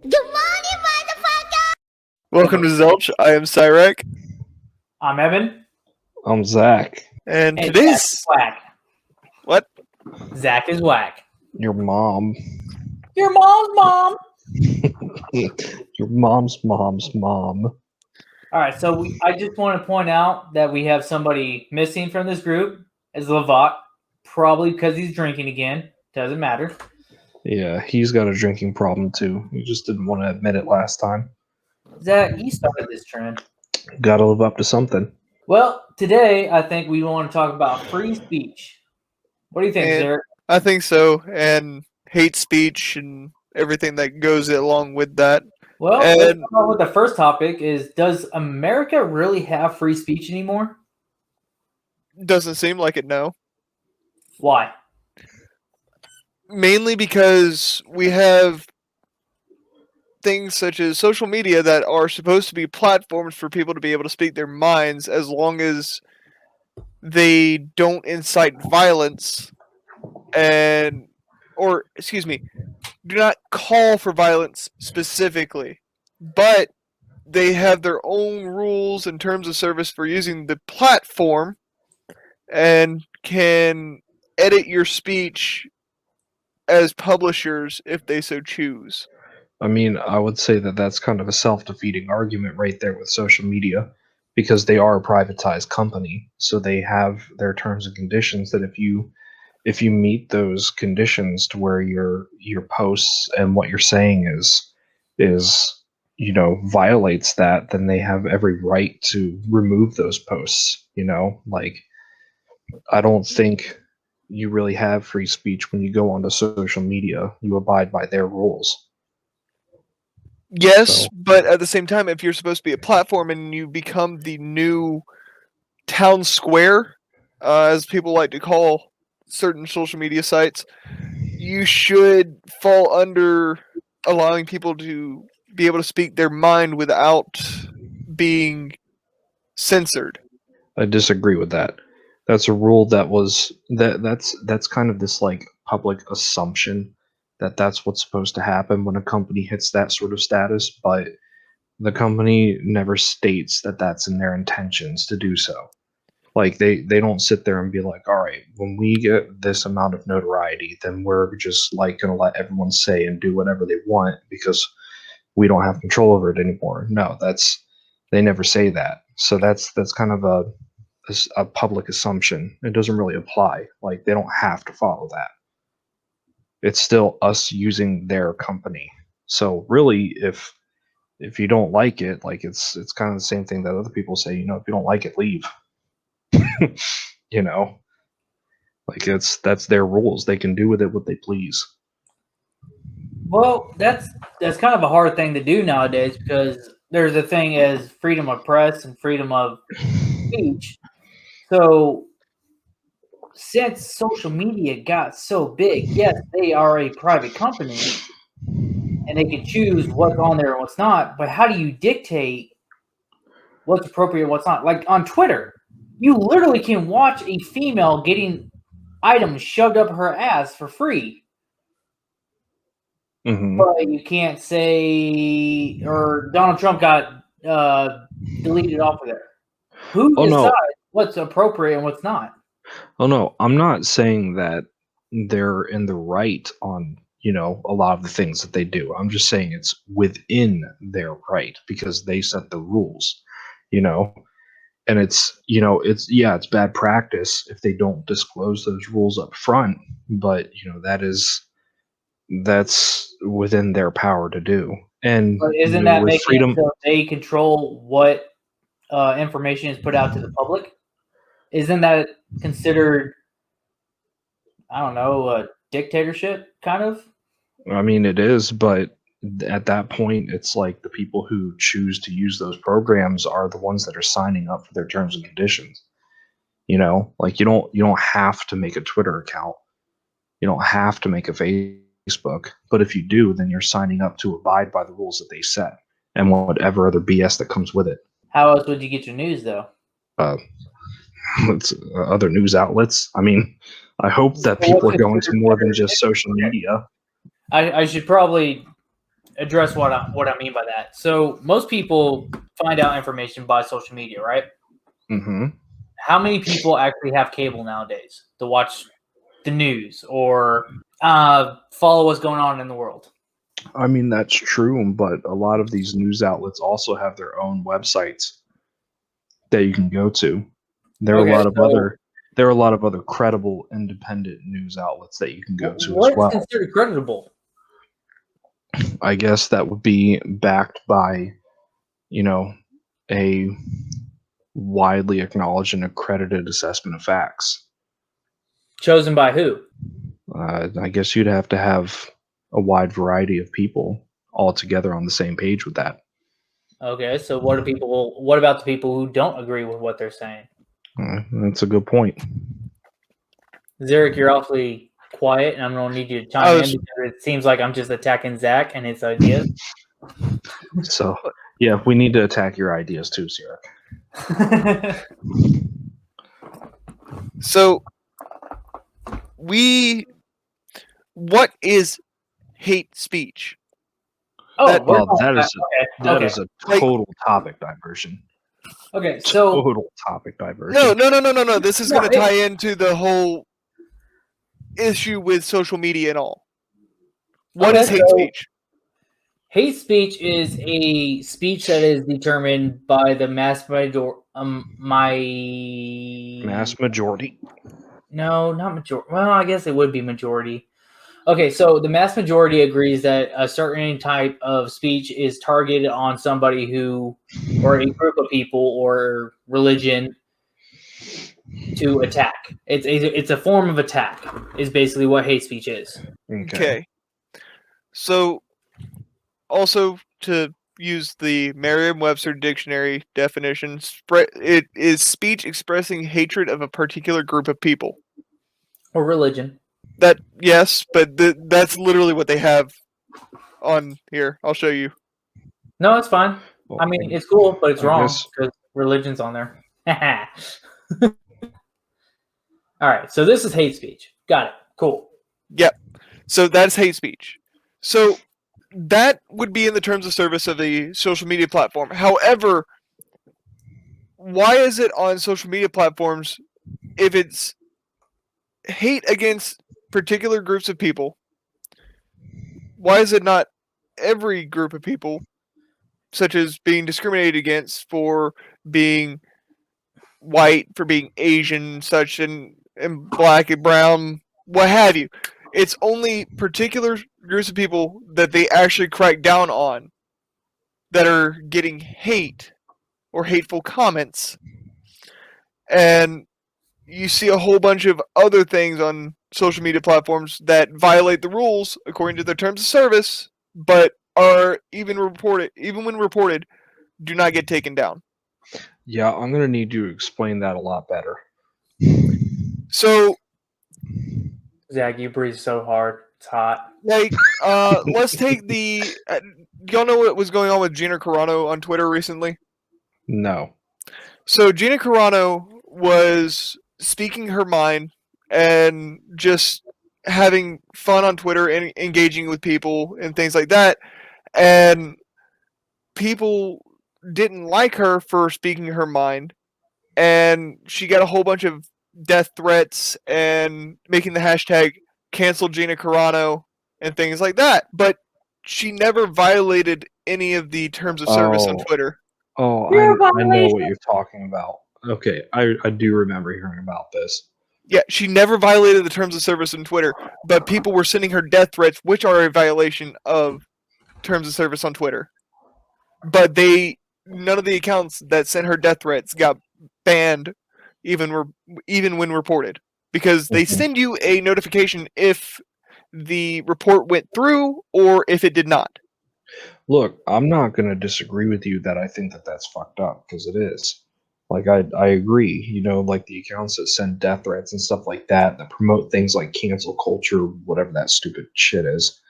Good morning, motherfucker! Welcome to Zelch. I am Cyrek, I'm Evan. I'm Zach. and And today's Zach is whack. what? Zach is whack. Your mom. Your mom's mom. Your mom's mom. All right, so I just want to point out that we have somebody missing from this group as Levot, probably because he's drinking again. Doesn't matter. Yeah, he's got a drinking problem too. He just didn't want to admit it last time. Zach, you started this trend. Gotta live up to something. Well, today I think we want to talk about free speech. What do you think, And- Zach? I think so, and hate speech and everything that goes along with that. Well, let's And- start with the first topic is, does America really have free speech anymore? Doesn't seem like it, no. Why? Mainly because we have things such as social media that are supposed to be platforms for people to be able to speak their minds as long as they don't incite violence do not call for violence specifically, but they have their own rules and terms of service for using the platform and can edit your speech as publishers if they so choose. I mean, I would say that that's kind of a self-defeating argument right there with social media, because they are a privatized company, so they have their terms and conditions that if you meet those conditions to where your posts and what you're saying is violates that, then they have every right to remove those posts. Like, I don't think you really have free speech when you go onto social media. You abide by their rules. Yes, So- but at the same time, if you're supposed to be a platform and you become the new town square, as people like to call certain social media sites, you should fall under allowing people to be able to speak their mind without being censored. I disagree with that. That's a rule that's kind of this like public assumption that that's what's supposed to happen when a company hits that sort of status, but the company never states that that's in their intentions to do so. Like they don't sit there and be like, all right, when we get this amount of notoriety, then we're just like going to let everyone say and do whatever they want because we don't have control over it anymore. No, they never say that. So that's kind of a public assumption. It doesn't really apply. Like they don't have to follow that. It's still us using their company. So really, if you don't like it, like it's kind of the same thing that other people say. If you don't like it, leave. Like that's their rules. They can do with it what they please. Well, that's kind of a hard thing to do nowadays because there's a thing as freedom of press and freedom of speech. So, since social media got so big, yes, they are a private company and they can choose what's on there and what's not. But how do you dictate what's appropriate and what's not? Like on Twitter, you literally can watch a female getting items shoved up her ass for free. Mm-hmm. But you can't say, or Donald Trump got deleted off of there. Who decides what's appropriate and what's not? Oh no, I'm not saying that they're in the right on a lot of the things that they do. I'm just saying it's within their right because they set the rules. And it's bad practice if they don't disclose those rules up front, but that's within their power to do. And But isn't that with making freedom, it so they control what information is put out to the public? Isn't that considered, I don't know, a dictatorship kind of? I mean, it is, but at that point, it's like the people who choose to use those programs are the ones that are signing up for their terms and conditions. Like you don't have to make a Twitter account. You don't have to make a Facebook. But if you do, then you're signing up to abide by the rules that they set and whatever other BS that comes with it. How else would you get your news, though? It's, other news outlets. I mean, I hope that people are going to more than just social media. I should probably address what I mean by that. So most people find out information by social media, right? Mm-hmm. How many people actually have cable nowadays to watch the news or follow what's going on in the world? I mean, that's true, but a lot of these news outlets also have their own websites that you can go to. There are Okay, a lot of so- other credible independent news outlets that you can go to What as well. is considered creditable? I guess that would be backed by, a widely acknowledged and accredited assessment of facts. Chosen by who? I guess you'd have to have a wide variety of people all together on the same page with that. Okay, so what about the people who don't agree with what they're saying? That's a good point. Zarek, you're awfully quiet, and I'm going to need you to chime in because it seems like I'm just attacking Zach and his ideas. So, yeah, we need to attack your ideas too, Zarek. So, what is hate speech? That is a total topic diversion. Okay, so Total topic diversion. No. This is going to tie into the whole issue with social media and all. What is hate speech? Hate speech is a speech that is determined by the mass majority. No, not majority. Well, I guess it would be majority. Okay, so the mass majority agrees that a certain type of speech is targeted on somebody who, or a group of people, or religion to attack. It's a form of attack. Is basically what hate speech is. Okay. So, also to use the Merriam-Webster dictionary definition, it is speech expressing hatred of a particular group of people or religion. That yes, but that's literally what they have on here. I'll show you. No, it's fine. I mean, it's cool, but it's wrong because religion's on there. All right, so this is hate speech. Got it. Cool. Yep. So that's hate speech. So that would be in the terms of service of the social media platform. However, why is it on social media platforms if it's hate against particular groups of people? Why is it not every group of people, such as being discriminated against for being white, for being Asian, such and black and brown, what have you? It's only particular groups of people that they actually crack down on that are getting hate or hateful comments. And you see a whole bunch of other things on social media platforms that violate the rules according to their terms of service, but are even when reported, do not get taken down. Yeah, I'm gonna need you to explain that a lot better. So, Zach, you breathe so hard. It's hot. Like, let's take the. Do y'all know what was going on with Gina Carano on Twitter recently? No. So Gina Carano was speaking her mind and just having fun on Twitter and engaging with people and things like that. And people didn't like her for speaking her mind. And she got a whole bunch of death threats and making the hashtag cancel Gina Carano and things like that. But she never violated any of the terms of service on Twitter. Oh, I know what you're talking about. Okay, I do remember hearing about this. Yeah, she never violated the terms of service on Twitter, but people were sending her death threats, which are a violation of terms of service on Twitter. But none of the accounts that sent her death threats got banned, even when reported, because they send you a notification if the report went through or if it did not. Look, I'm not going to disagree with you that I think that that's fucked up, because it is. Like, I agree, like the accounts that send death threats and stuff like that promote things like cancel culture, whatever that stupid shit is.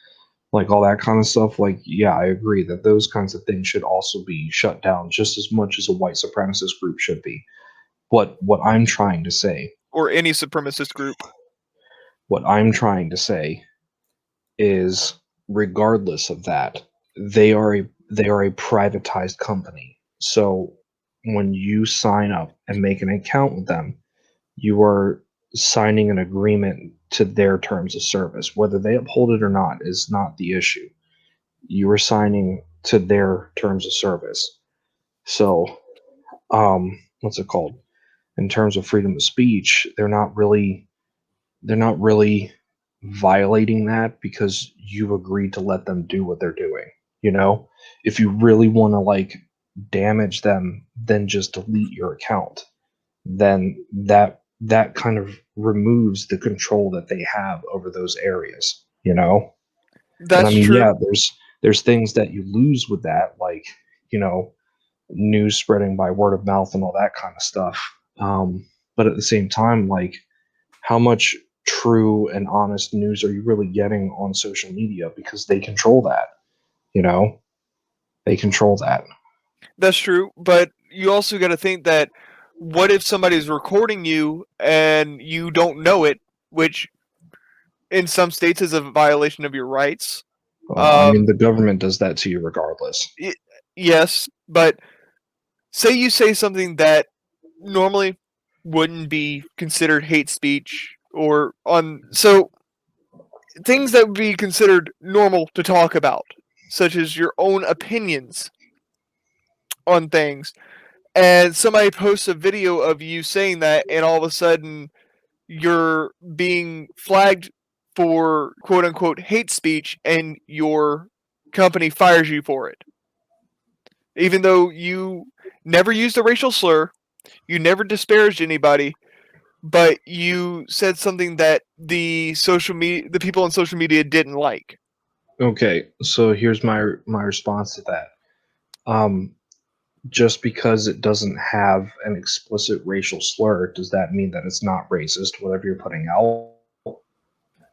Like, all that kind of stuff, like, yeah, I agree that those kinds of things should also be shut down just as much as a white supremacist group should be. What I'm trying to say... Or any supremacist group. What I'm trying to say is, regardless of that, they are a privatized company. So when you sign up and make an account with them, you are signing an agreement to their terms of service. Whether they uphold it or not is not the issue. You are signing to their terms of service. So, what's it called? In terms of freedom of speech, they're not really violating that because you've agreed to let them do what they're doing. You know, if you really want to like damage them, then just delete your account. Then that kind of removes the control that they have over those areas. You know, and I That's mean, true. yeah, there's things that you lose with that, like news spreading by word of mouth and all that kind of stuff. But at the same time, like, how much true and honest news are you really getting on social media? Because they control that. They control that. That's true, but you also got to think that what if somebody's recording you and you don't know it, which in some states is a violation of your rights. I mean, the government does that to you regardless. Yes, but say you say something that normally wouldn't be considered hate speech so things that would be considered normal to talk about, such as your own opinions on things, and somebody posts a video of you saying that, and all of a sudden you're being flagged for quote unquote hate speech, and your company fires you for it. Even though you never used a racial slur, you never disparaged anybody, but you said something that the people on social media didn't like. Okay, so here's my response to that. Just because it doesn't have an explicit racial slur, does that mean that it's not racist? Whatever you're putting out.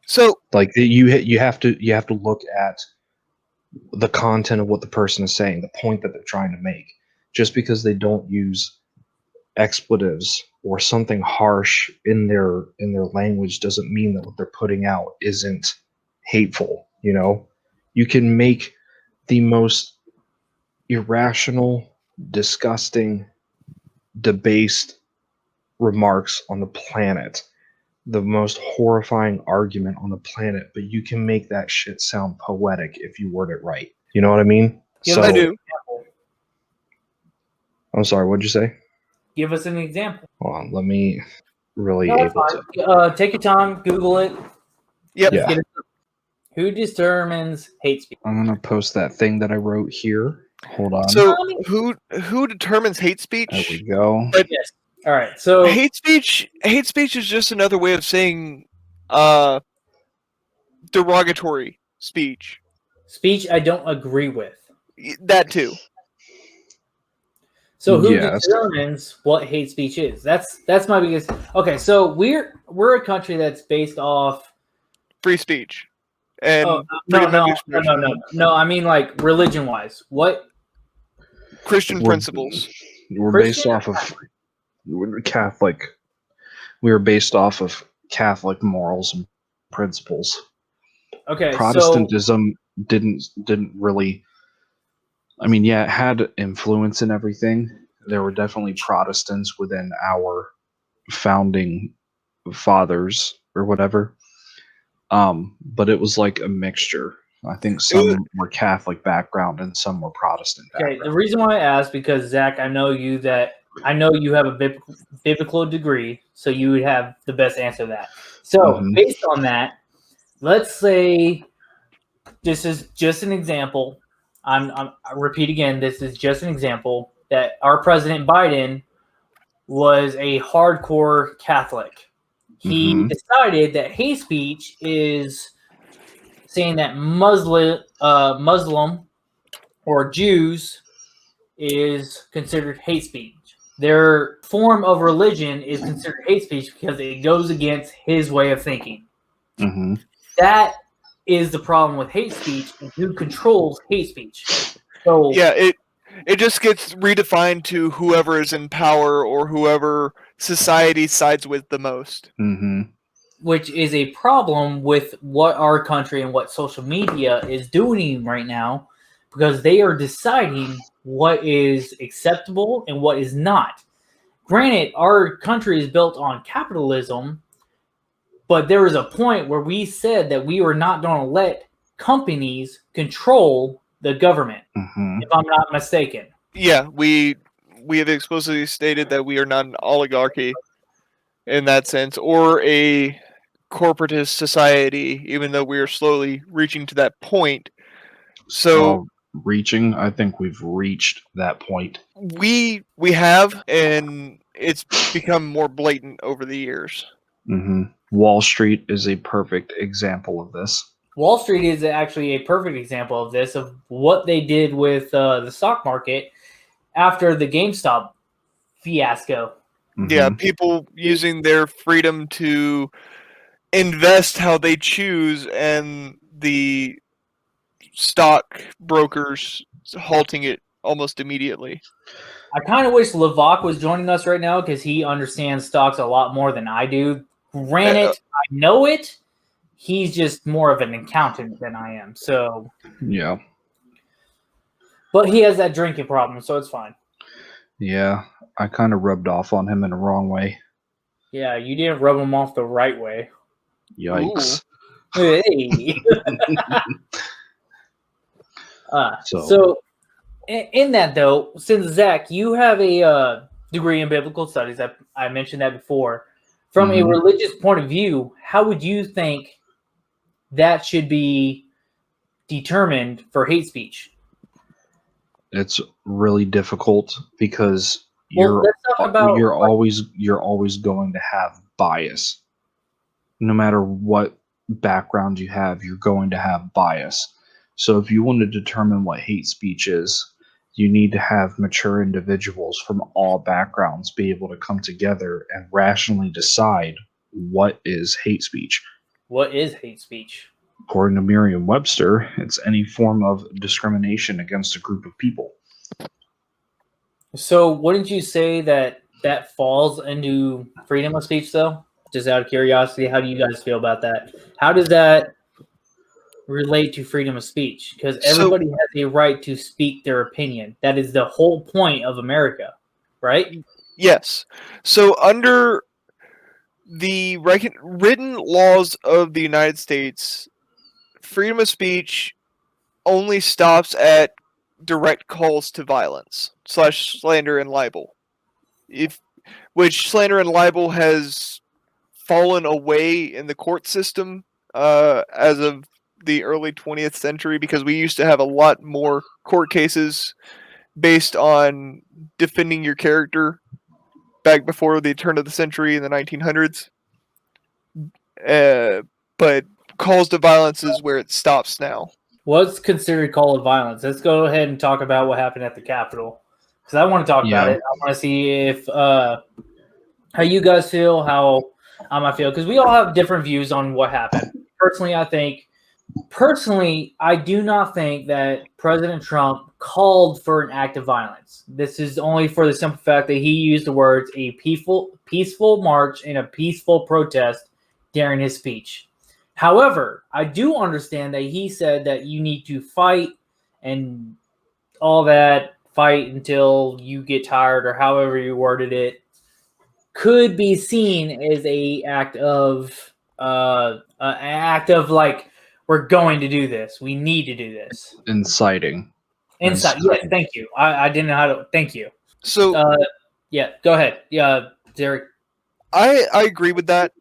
So, like, you have to look at the content of what the person is saying, the point that they're trying to make. Just because they don't use expletives or something harsh in their language doesn't mean that what they're putting out isn't hateful. You can make the most irrational, disgusting, debased remarks on the planet, the most horrifying argument on the planet, but you can make that shit sound poetic if you word it right. You know what I mean? Give So us I an do. example. I'm sorry, what'd you say? Give us an example. Hold on, let me really No, that's able fine. to. Take your time, Google it. Yep. Yeah. Get it. Who determines hate speech? I'm gonna post that thing that I wrote here. Hold on. So who determines hate speech? There we go. Yes. All right. So Hate speech is just another way of saying derogatory speech. speech I don't agree with. That too. So who Yes. determines what hate speech is? That's my biggest. Okay, so we're a country that's based off. Free speech. And No. I mean, like, religion wise, what Christian We're- principles. We're Christian based off of Catholic. We were based off of Catholic morals and principles. Okay, Protestantism didn't really. I mean, yeah, it had influence in everything. There were definitely Protestants within our founding fathers or whatever. But it was like a mixture. I think some were Catholic background and some were Protestant background. Okay, the reason why I asked, because Zach, I know you have a biblical degree, so you would have the best answer to that. So based on that, let's say this is just an example. I repeat again, this is just an example that our President Biden was a hardcore Catholic. He decided that hate speech is saying that Muslim or Jews is considered hate speech. Their form of religion is considered hate speech because it goes against his way of thinking. That is the problem with hate speech, and who controls hate speech. So yeah, it just gets redefined to whoever is in power or whoever society sides with the most. Which is a problem with what our country and what social media is doing right now, because they are deciding what is acceptable and what is not. Granted, our country is built on capitalism, but there was a point where we said that we were not going to let companies control the government, if I'm not mistaken. Yeah, we have explicitly stated that we are not an oligarchy in that sense, or a corporatist society, even though we are slowly reaching to that point. So I think we've reached that point. we have, and it's become more blatant over the years. Wall Street is a perfect example of this. Wall Street is actually a perfect example of this, of what they did with the stock market after the GameStop fiasco. Yeah, people using their freedom to invest how they choose, and the stock brokers halting it almost immediately. I kind of wish Levac was joining us right now because he understands stocks a lot more than I do. Granted, I know it. He's just more of an accountant than I am. So yeah, but he has that drinking problem, so it's fine. Yeah, I kind of rubbed off on him in the wrong way. Yeah, you didn't rub him off the right way. Yikes. Hey. So So in that though, since Zach, you have a degree in biblical studies, I mentioned that before. From a religious point of view, how would you think that should be determined for hate speech? it's really difficult because Well, let's talk about you're always going to have bias. No matter what background you have, you're going to have bias. So if you want to determine what hate speech is, you need to have mature individuals from all backgrounds be able to come together and rationally decide what is hate speech. What is hate speech? According to Merriam-Webster, it's any form of discrimination against a group of people. So wouldn't you say that falls into freedom of speech, though? Just out of curiosity, how do you guys feel about that? How does that relate to freedom of speech? Because everybody has a right to speak their opinion. That is the whole point of America, right? Yes. So under the written laws of the United States, freedom of speech only stops at direct calls to violence / slander and libel. Which slander and libel has fallen away in the court system as of the early 20th century, because we used to have a lot more court cases based on defending your character back before the turn of the century in the 1900s. But calls to violence is where it stops now. What's considered call of violence? Let's go ahead and talk about what happened at the Capitol, because I want to talk about it. I want to see if how you guys feel, how I might feel, because we all have different views on what happened. Personally, I do not think that President Trump called for an act of violence. This is only for the simple fact that he used the words a peaceful march and a peaceful protest during his speech. However, I do understand that he said that you need to fight and all that, fight until you get tired, or however you worded it, could be seen as an act of like, we're going to do this. We need to do this. Inciting. Yes, thank you. I didn't know how to. Thank you. So yeah, go ahead. Yeah, Derek. I agree with that.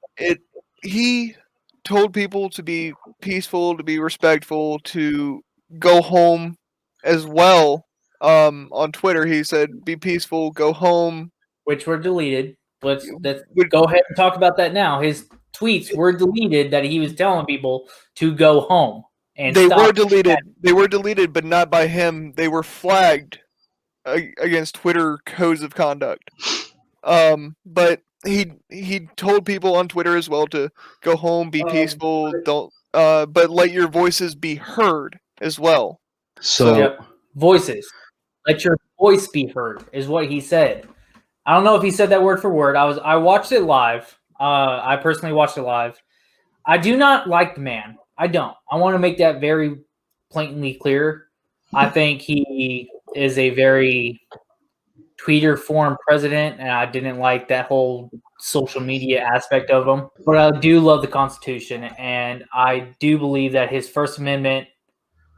He told people to be peaceful, to be respectful, to go home as well. On Twitter, he said, "Be peaceful, go home," which were deleted. Let's go ahead and talk about that now. His tweets were deleted that he was telling people to go home. And they were deleted. They were deleted, but not by him. They were flagged against Twitter codes of conduct. But he told people on Twitter as well to go home, be peaceful, but let your voices be heard as well. So voices, let your voice be heard is what he said. I don't know if he said that word for word. I watched it live. I personally watched it live. I do not like the man. I don't. I want to make that very blatantly clear. I think he is a very tweeter form president, and I didn't like that whole social media aspect of him. But I do love the Constitution, and I do believe that his First Amendment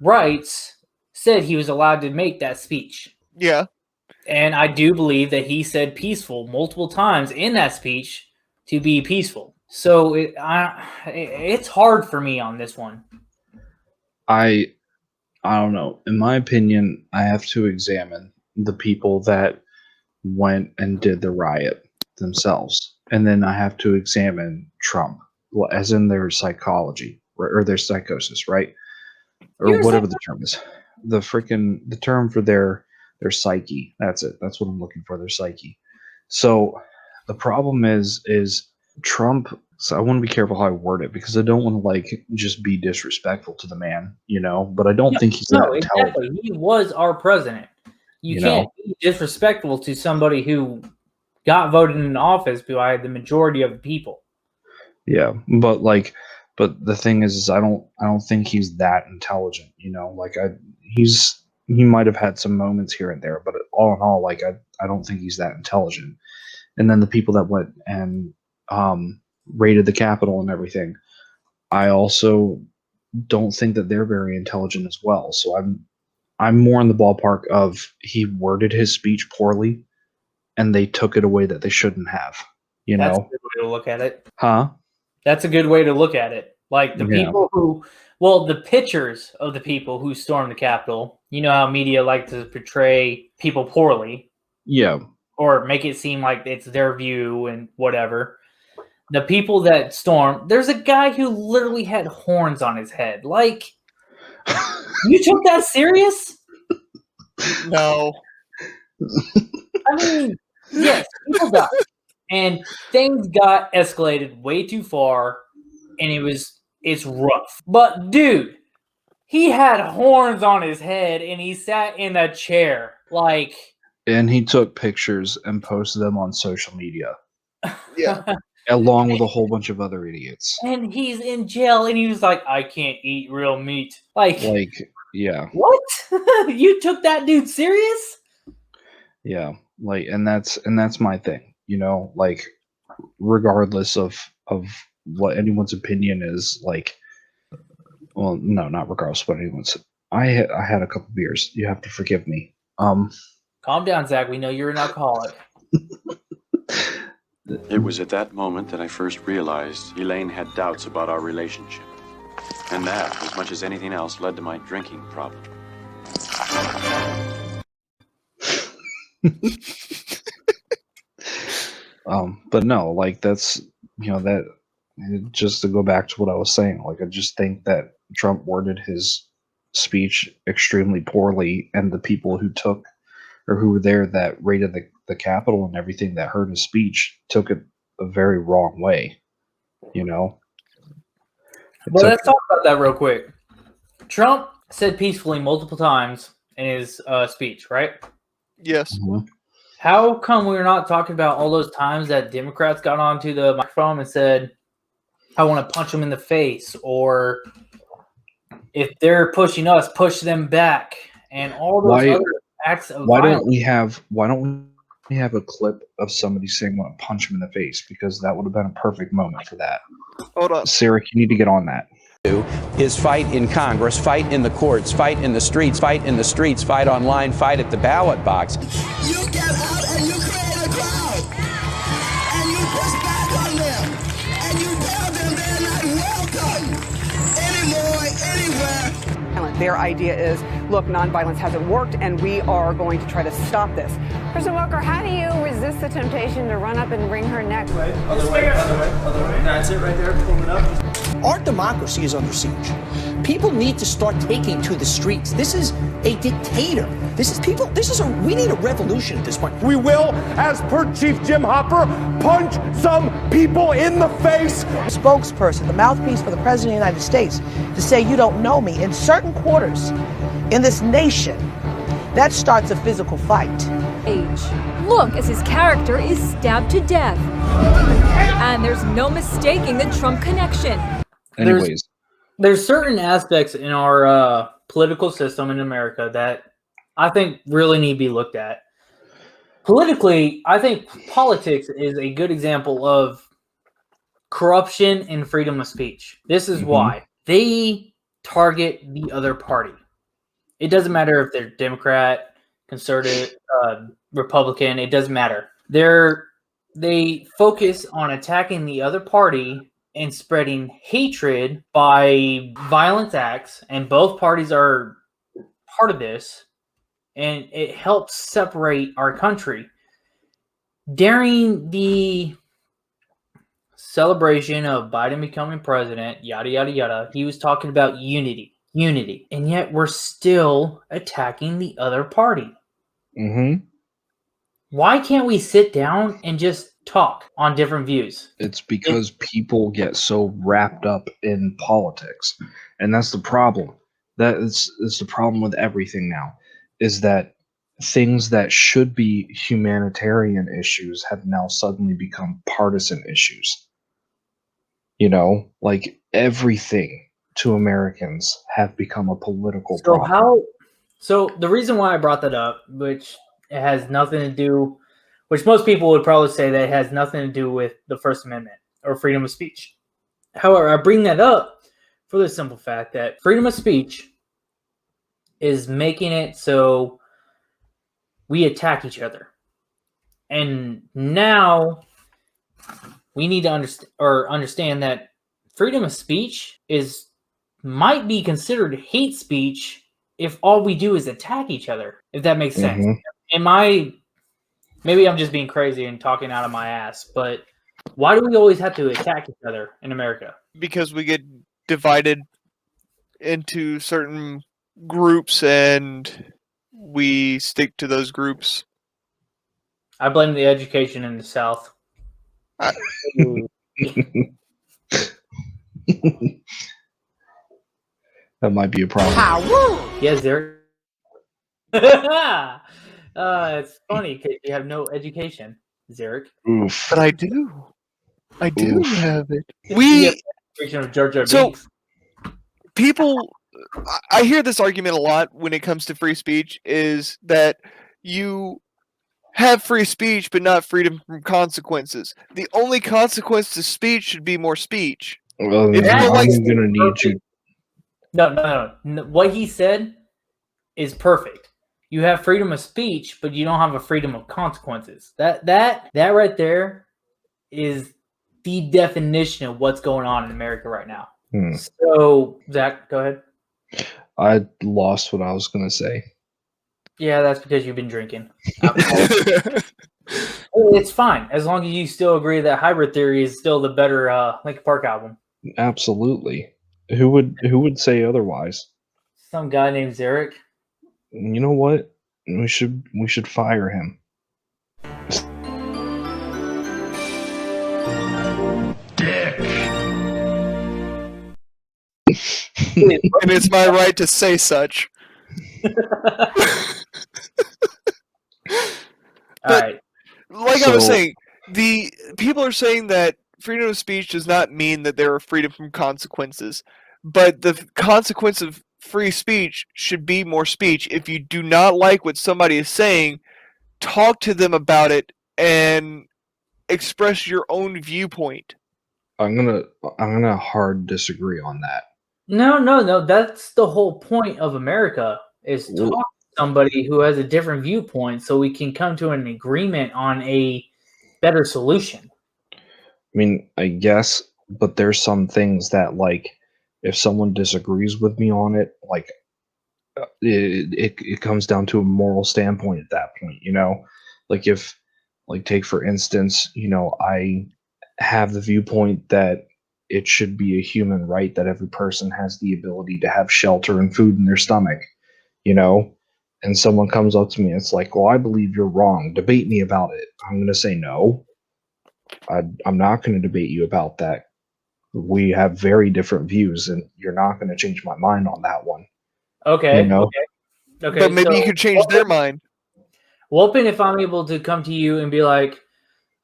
rights said he was allowed to make that speech. Yeah. And I do believe that he said peaceful multiple times in that speech to be peaceful. So it's hard for me on this one. I don't know. In my opinion, I have to examine the people that went and did the riot themselves, and then I have to examine Trump, well, as in their psychology or their psychosis, right? Or whatever the term is. The term for their psyche. That's it. That's what I'm looking for. Their psyche. So the problem is Trump. So I want to be careful how I word it because I don't want to like just be disrespectful to the man, you know. But I don't think he's that intelligent. Exactly. He was our president. You can't be disrespectful to somebody who got voted in office by the majority of the people. Yeah, but the thing is I don't think he's that intelligent, you know. Like he might have had some moments here and there, but all in all, like I don't think he's that intelligent. And then the people that went and raided the Capitol and everything, I also don't think that they're very intelligent as well. So I'm more in the ballpark of he worded his speech poorly, and they took it away that they shouldn't have. You That's know, a good way to look at it. huh? That's a good way to look at it. Like the people who, well, the pictures of the people who stormed the Capitol. You know how media like to portray people poorly. Yeah. Or make it seem like it's their view and whatever. The people that stormed, there's a guy who literally had horns on his head. Like, you took that serious? No. I mean, yes, people died. And things got escalated way too far, and it's rough. But, dude, he had horns on his head, and he sat in a chair. Like... And he took pictures and posted them on social media. Yeah. Along with a whole bunch of other idiots. And he's in jail, and he was like, I can't eat real meat. Like, yeah. What? You took that dude serious? Yeah. Like, and that's my thing, you know, like, regardless of what anyone's opinion is, like, well, no, not regardless of what anyone's. I had a couple beers. You have to forgive me. Calm down, Zach. We know you're an alcoholic. It was at that moment that I first realized Elaine had doubts about our relationship. And that, as much as anything else, led to my drinking problem. But no, like that's, you know, that just to go back to what I was saying, like I just think that Trump worded his speech extremely poorly, and the people who took or who were there that raided the Capitol and everything that heard his speech took it a very wrong way, you know? Well, let's talk about that real quick. Trump said peacefully multiple times in his speech, right? Yes. Mhm. How come we're not talking about all those times that Democrats got onto the microphone and said, I want to punch them in the face, or if they're pushing us, push them back, and all those other acts of why violence. Why don't we have a clip of somebody saying want to punch him in the face, because that would have been a perfect moment for that. Hold on. Sarah, you need to get on that. Is fight in Congress, fight in the courts, fight in the streets, fight online, fight at the ballot box. You get out and you create a crowd, and you push back on them, and you tell them they're not welcome anymore, anywhere. Their idea is, look, nonviolence hasn't worked, and we are going to try to stop this. President Walker, how do you resist the temptation to run up and wring her neck? Right, other way. That's it right there, pull it up. Our democracy is under siege. People need to start taking to the streets. This is a dictator. We need a revolution at this point. We will, as per Chief Jim Hopper, punch some people in the face. Spokesperson, the mouthpiece for the President of the United States, to say you don't know me in certain quarters in this nation, that starts a physical fight. Look as his character is stabbed to death. And there's no mistaking the Trump connection. Anyways. There's certain aspects in our political system in America that I think really need to be looked at. Politically, I think politics is a good example of corruption and freedom of speech. This is why. They target the other party. It doesn't matter if they're Democrat, conservative, Republican, it doesn't matter. They focus on attacking the other party and spreading hatred by violent acts, and both parties are part of this, and it helps separate our country. During the celebration of Biden becoming president, yada, yada, yada, he was talking about unity, and yet we're still attacking the other party. Why can't we sit down and just talk on different views? It's because people get so wrapped up in politics, and that's the problem. That is the problem with everything now, is that things that should be humanitarian issues have now suddenly become partisan issues. You know, like everything to Americans have become a political problem. So the reason why I brought that up, which it has nothing to do, which most people would probably say that it has nothing to do with the First Amendment or freedom of speech. However, I bring that up for the simple fact that freedom of speech is making it so we attack each other. And now we need to understand that freedom of speech might be considered hate speech if all we do is attack each other, if that makes sense. Maybe I'm just being crazy and talking out of my ass, but why do we always have to attack each other in America? Because we get divided into certain groups and we stick to those groups. I blame the education in the South. That might be a problem. Yes, there. It's funny because you have no education, Zarek. Oof. But I do. I do have it. People, I hear this argument a lot when it comes to free speech, is that you have free speech but not freedom from consequences. The only consequence to speech should be more speech. Well, If you I'm don't like gonna need you. No. What he said is perfect. You have freedom of speech, but you don't have a freedom of consequences. That right there is the definition of what's going on in America right now. So, Zach, go ahead. I lost what I was gonna say. Yeah, that's because you've been drinking. It's fine as long as you still agree that Hybrid Theory is still the better Linkin Park album. Absolutely. Who would say otherwise? Some guy named Zarek. You know what? We should fire him. Dick. And it's my right to say such. But, like I was saying, the people are saying that freedom of speech does not mean that there are freedom from consequences, but the consequence of free speech should be more speech. If you do not like what somebody is saying, talk to them about it and express your own viewpoint. I'm gonna hard disagree on that. No. That's the whole point of America, is talk to somebody who has a different viewpoint so we can come to an agreement on a better solution. I mean, I guess, but there's some things that, like, if someone disagrees with me on it, like, it comes down to a moral standpoint at that point, you know? Like, if, like, take for instance, you know, I have the viewpoint that it should be a human right that every person has the ability to have shelter and food in their stomach, you know? And someone comes up to me, it's like, well, I believe you're wrong. Debate me about it. I'm going to say no. I'm not going to debate you about that. We have very different views, and you're not going to change my mind on that one. Okay. You know? Okay. But maybe you could change their mind. Whoopin' if I'm able to come to you and be like,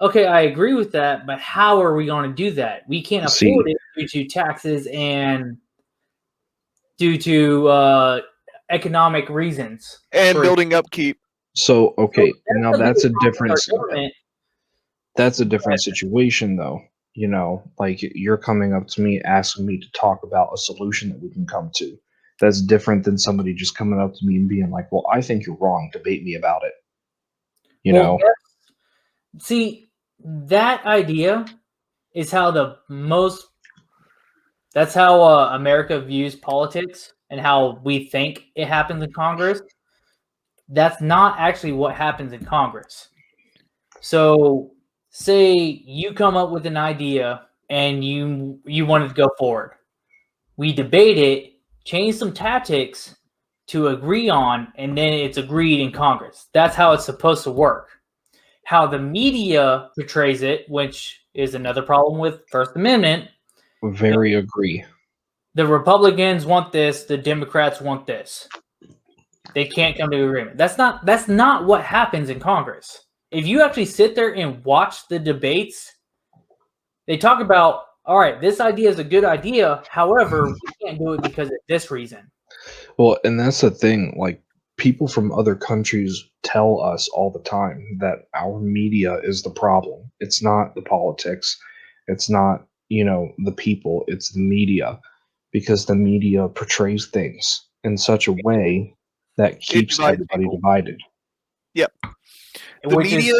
okay, I agree with that, but how are we going to do that? We can't afford it due to taxes and due to economic reasons and for- building upkeep. So okay, now that's a our different. government. That's a different situation, though. You know, like you're coming up to me asking me to talk about a solution that we can come to. That's different than somebody just coming up to me and being like, "Well, I think you're wrong. Debate me about it." You Well, know, yes. See, that idea is how that's how America views politics and how we think it happens in Congress. That's not actually what happens in Congress. So, say you come up with an idea and you wanted to go forward. We debate it, change some tactics to agree on, and then it's agreed in Congress. That's how it's supposed to work. How the media portrays it, which is another problem with First Amendment. very agree. The Republicans want this, the Democrats want this. They can't come to agreement. That's not what happens in Congress. If you actually sit there and watch the debates, they talk about, all right, this idea is a good idea. However, we can't do it because of this reason. Well, and that's the thing. Like people from other countries tell us all the time that our media is the problem. It's not the politics. It's not, the people. It's the media, because the media portrays things in such a way that keeps everybody divided. Yep. The media,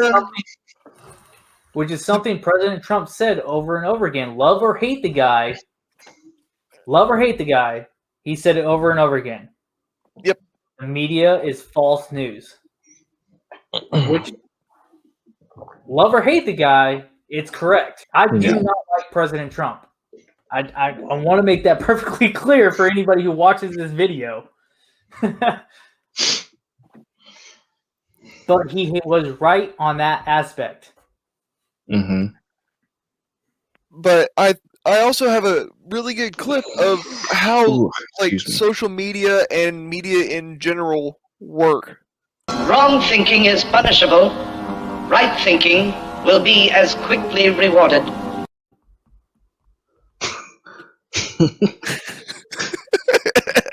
which is something President Trump said over and over again. Love or hate the guy. Love or hate the guy. He said it over and over again. Yep. The media is false news. Which, love or hate the guy, it's correct. I do not like President Trump. I want to make that perfectly clear for anybody who watches this video. But he was right on that aspect. Mm-hmm. But I also have a really good clip of how social media and media in general work. Wrong thinking is punishable. Right thinking will be as quickly rewarded.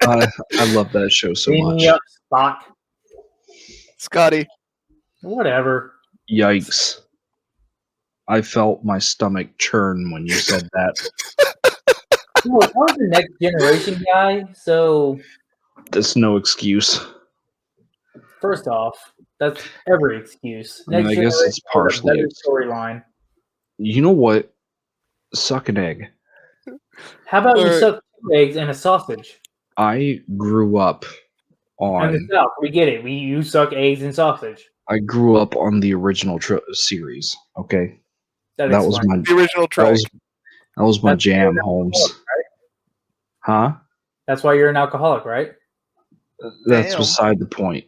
I love that show so much. Yep, Spock. Scotty. Whatever. Yikes. I felt my stomach churn when you said that. Well, I was the next generation guy, so That's no excuse. first off, that's every excuse. I mean, Next I guess it's generation has a partially better it. storyline. You know what? Suck an egg. How about you Alright. suck 2 eggs and a sausage? I grew up In the on. South, we get it. You suck eggs and sausage. I grew up on the original series. Okay, That that was explains my The original that track. was my That's jam, an Holmes. alcoholic, right? Huh? That's why you're an alcoholic, right? That's Damn. beside the point.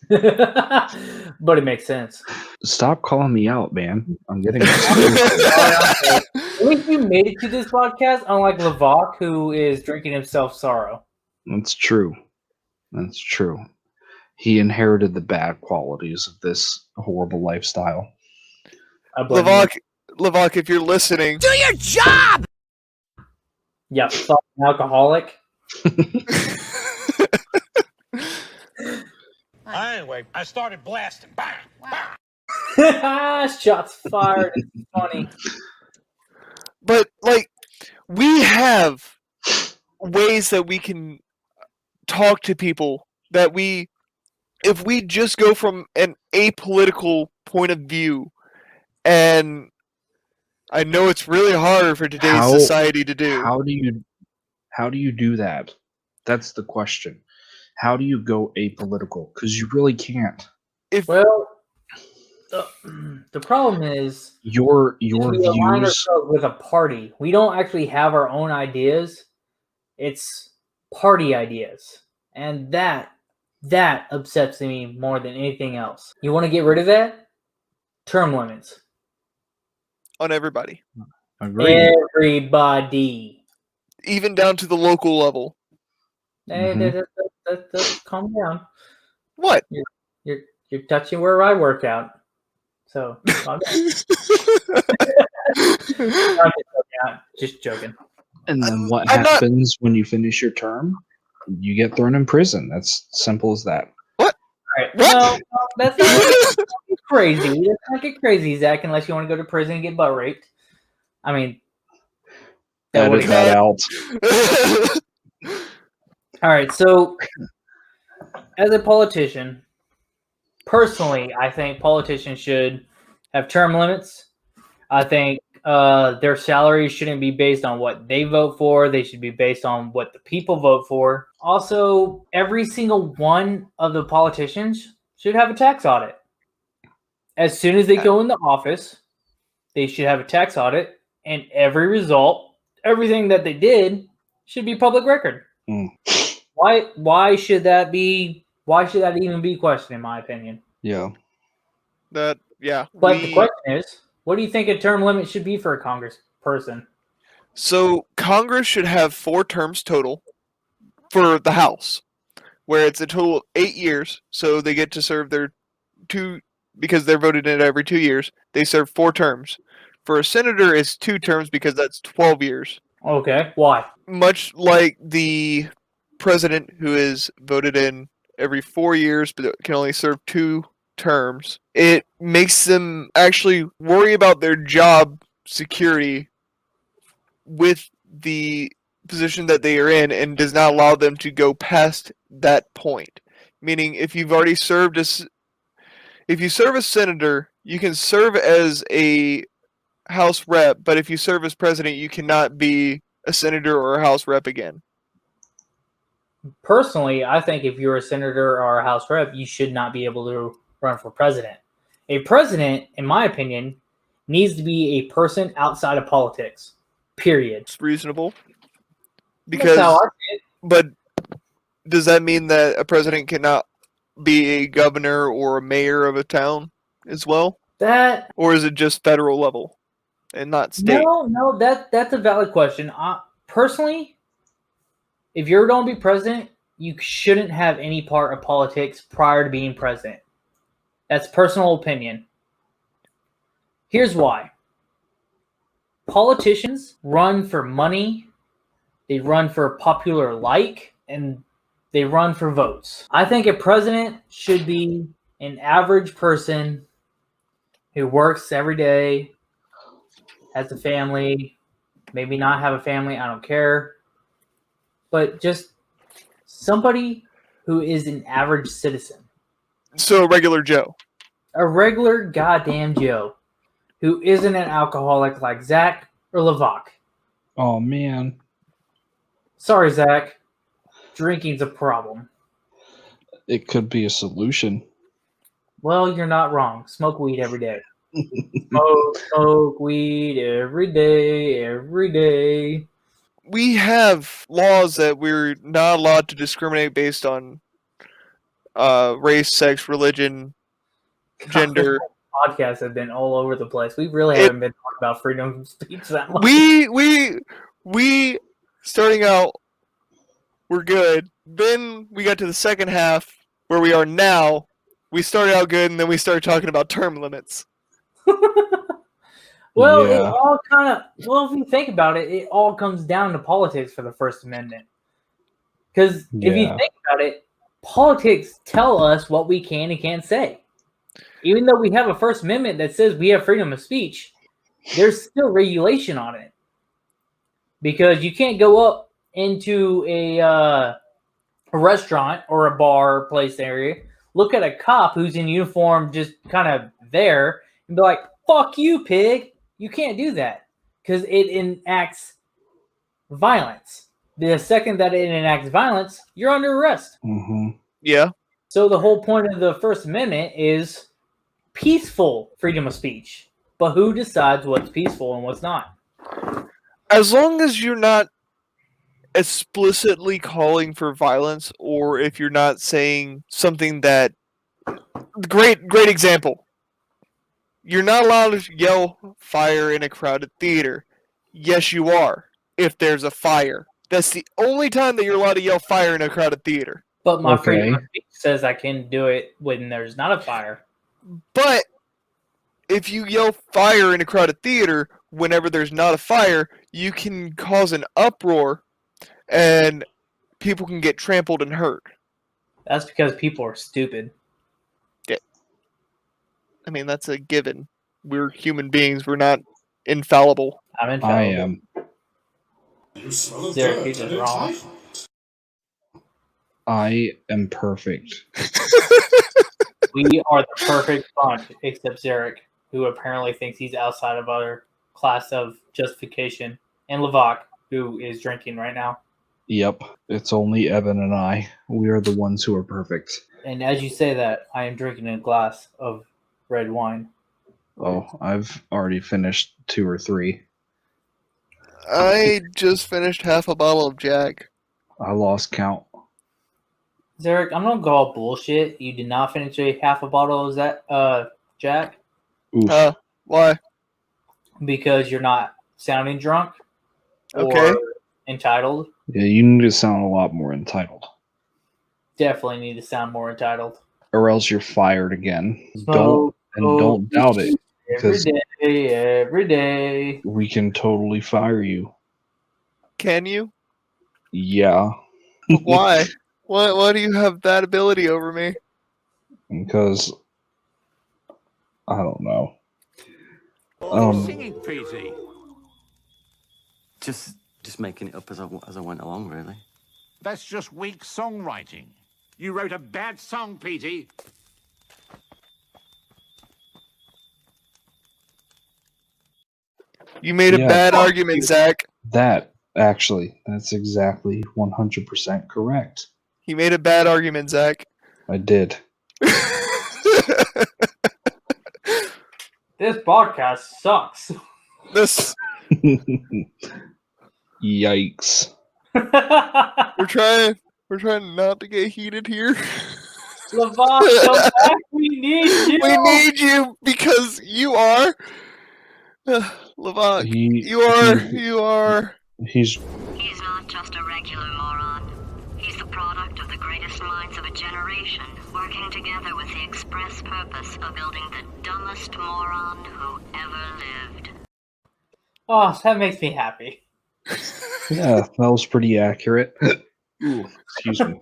But it makes sense. Stop calling me out, man. I'm getting. At least you made it to this podcast, unlike Lavok, who is drinking himself sorrow. That's true. That's true. He inherited the bad qualities of this horrible lifestyle. I blame Lavok, if you're listening, Do your job! you. Yeah, fucking alcoholic. Anyway, I started blasting. Bang, bang. Shots fired. It's funny. but we have ways that we can talk to people that if we just go from an apolitical point of view, and I know it's really hard for today's society to do. How do you do that? That's the question. How do you go apolitical? Because you really can't. Well, the problem is Your we align views. ourselves with a party. We don't actually have our own ideas. It's party ideas, and that upsets me more than anything else. You want to get rid of that? Term limits. On everybody, Agreed. Everybody. even down to the local level. Hey, Mhm. calm down. What? You're touching where I work out. So calm down. I'm just joking. And then what I'm not- happens when you finish your term? you get thrown in prison. That's simple as that. Right. Well, that's not crazy. Let's not get crazy, Zach, unless you want to go to prison and get butt raped. I mean, Edit that out. All right. So, as a politician, personally, I think politicians should have term limits. I think their salaries shouldn't be based on what they vote for. They should be based on what the people vote for. Also, every single one of the politicians should have a tax audit. As soon as they go into office, they should have a tax audit, and every result, everything that they did, should be public record. Why should that be? Why should that even be questioned? In my opinion. Yeah. But the question is, what do you think a term limit should be for a Congress person? So Congress should have 4 terms total for the House, where it's a total of 8 years. So they get to serve their 2, because they're voted in every 2 years. They serve 4 terms. For a senator, it's 2 terms because that's 12 years. Okay, why? Much like the president, who is voted in every 4 years but can only serve 2 terms, it makes them actually worry about their job security with the position that they are in, and does not allow them to go past that point. Meaning, if you've already served as, if you serve as senator, you can serve as a House rep, but if you serve as president, you cannot be a senator or a House rep again. Personally, I think if you're a senator or a House rep, you should not be able to run for president. A president, in my opinion, needs to be a person outside of politics. Period. It's reasonable. That's Because, how I see it. but does that mean that a president cannot be a governor or a mayor of a town as well? Or is it just federal level and not state? No, that's a valid question. Personally, if you're going to be president, you shouldn't have any part of politics prior to being president. That's personal opinion. Here's why. Politicians run for money, they run for popular like, and they run for votes. I think a president should be an average person who works every day, has a family, maybe not have a family, I don't care. But just somebody who is an average citizen. So a regular Joe. A regular goddamn Joe who isn't an alcoholic like Zach or Levac. Oh, man. Sorry, Zach. Drinking's a problem. It could be a solution. Well, you're not wrong. Smoke weed every day. Smoke weed every day, every day. We have laws that we're not allowed to discriminate based on race, sex, religion, gender. Podcasts have been all over the place. We really haven't been talking about freedom of speech that much. We starting out, we're good. Then we got to the second half where we are now. We started out good, and then we started talking about term limits. Well, it all kind of, well, if you think about it, it all comes down to politics for the First Amendment. Because if you think about it, politics tell us what we can and can't say. Even though we have a First Amendment that says we have freedom of speech, there's still regulation on it. Because you can't go up into a restaurant or a bar or place area, look at a cop who's in uniform just kind of there, and be like, fuck you, pig. You can't do that because it enacts violence. The second that it enacts violence, you're under arrest. Mm-hmm. Yeah. So the whole point of the First Amendment is peaceful freedom of speech. But who decides what's peaceful and what's not? As long as you're not explicitly calling for violence, or if you're not saying something that... Great example. You're not allowed to yell fire in a crowded theater. Yes, you are, if there's a fire. That's the only time that you're allowed to yell fire in a crowded theater. But my freedom of speech says I can do it when there's not a fire. But if you yell fire in a crowded theater whenever there's not a fire, you can cause an uproar, and people can get trampled and hurt. That's because people are stupid. Yeah. I mean, that's a given. We're human beings. We're not infallible. I'm infallible. I am. Syracuse is wrong. I am perfect. We are the perfect bunch, except Zarek, who apparently thinks he's outside of our class of justification, and Levac, who is drinking right now. Yep, it's only Evan and I. We are the ones who are perfect. And as you say that, I am drinking a glass of red wine. Oh, I've already finished 2 or 3. I just finished half a bottle of Jack. I lost count. Zarek, I'm gonna go all bullshit. You did not finish half a bottle of that, Jack? Oof. Why? Because you're not sounding drunk. Okay. Or entitled. Yeah, you need to sound a lot more entitled. Definitely need to sound more entitled. Or else you're fired again. Smoke, Don't doubt it. Every day. We can totally fire you. Can you? Yeah. Why? Why do you have that ability over me? Because I don't know. Singing, Petey. Just making it up as I went along, really. That's just weak songwriting. You wrote a bad song, Petey. You made a bad argument, Zach. That's exactly 100% correct. You made a bad argument, Zach. I did. This podcast sucks. This. Yikes. We're trying not to get heated here. Levac, come back. We need you. We need you because you are. Levac, you are. He's not just a regular moron. He's the product of the greatest minds of a generation, working together with the express purpose of building the dumbest moron who ever lived. Oh, that makes me happy. Yeah, that was pretty accurate. Ooh, excuse me.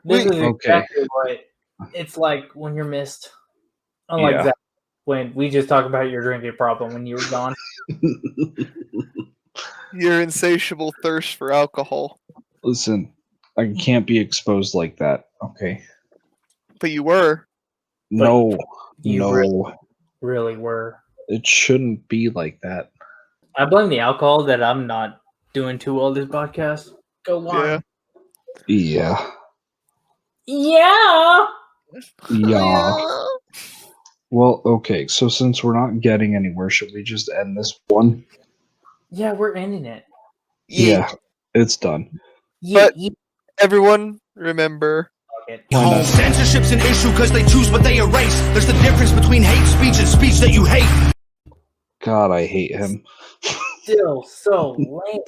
This is exactly what it's like when you're missed. Unlike that, when we just talked about your drinking problem when you were gone. Your insatiable thirst for alcohol. Listen, I can't be exposed like that, okay? But you were. No. Really were. It shouldn't be like that. I blame the alcohol that I'm not doing too well this podcast. Go on. Yeah. Yeah. Well, okay, so since we're not getting anywhere, should we just end this one? Yeah, we're ending it. Yeah, it's done. But everyone, remember. Censorship's an issue because they choose what they erase. There's the difference between hate speech and speech that you hate. God, I hate him. Still so lame.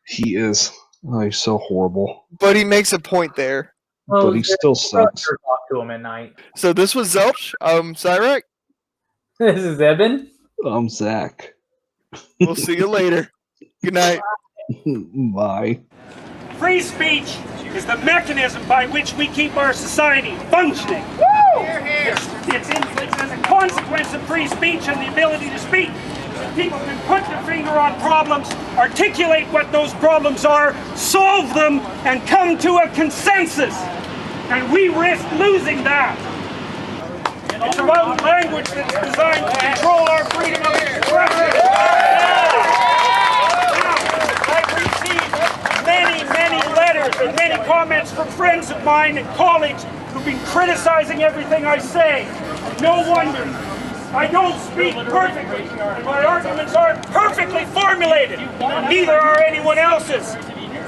He is. Oh, he's so horrible. But he makes a point there. But he still sucks. Talk to him at night. So this was Zelch. Cyrek. This is Eben. I'm Zach. We'll see you later. Good night. Bye. Free speech is the mechanism by which we keep our society functioning. It's as a consequence of free speech and the ability to speak. People can put their finger on problems, articulate what those problems are, solve them, and come to a consensus. And we risk losing that. It's about language that's designed to control our freedom of expression. I've received many letters and many comments from friends of mine and colleagues who've been criticizing everything I say. No wonder. I don't speak perfectly, and my arguments aren't perfectly formulated. Neither are anyone else's.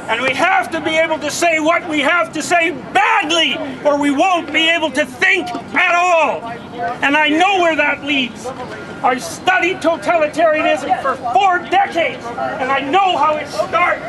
And we have to be able to say what we have to say badly, or we won't be able to think at all. And I know where that leads. I studied totalitarianism for 4 decades, and I know how it starts.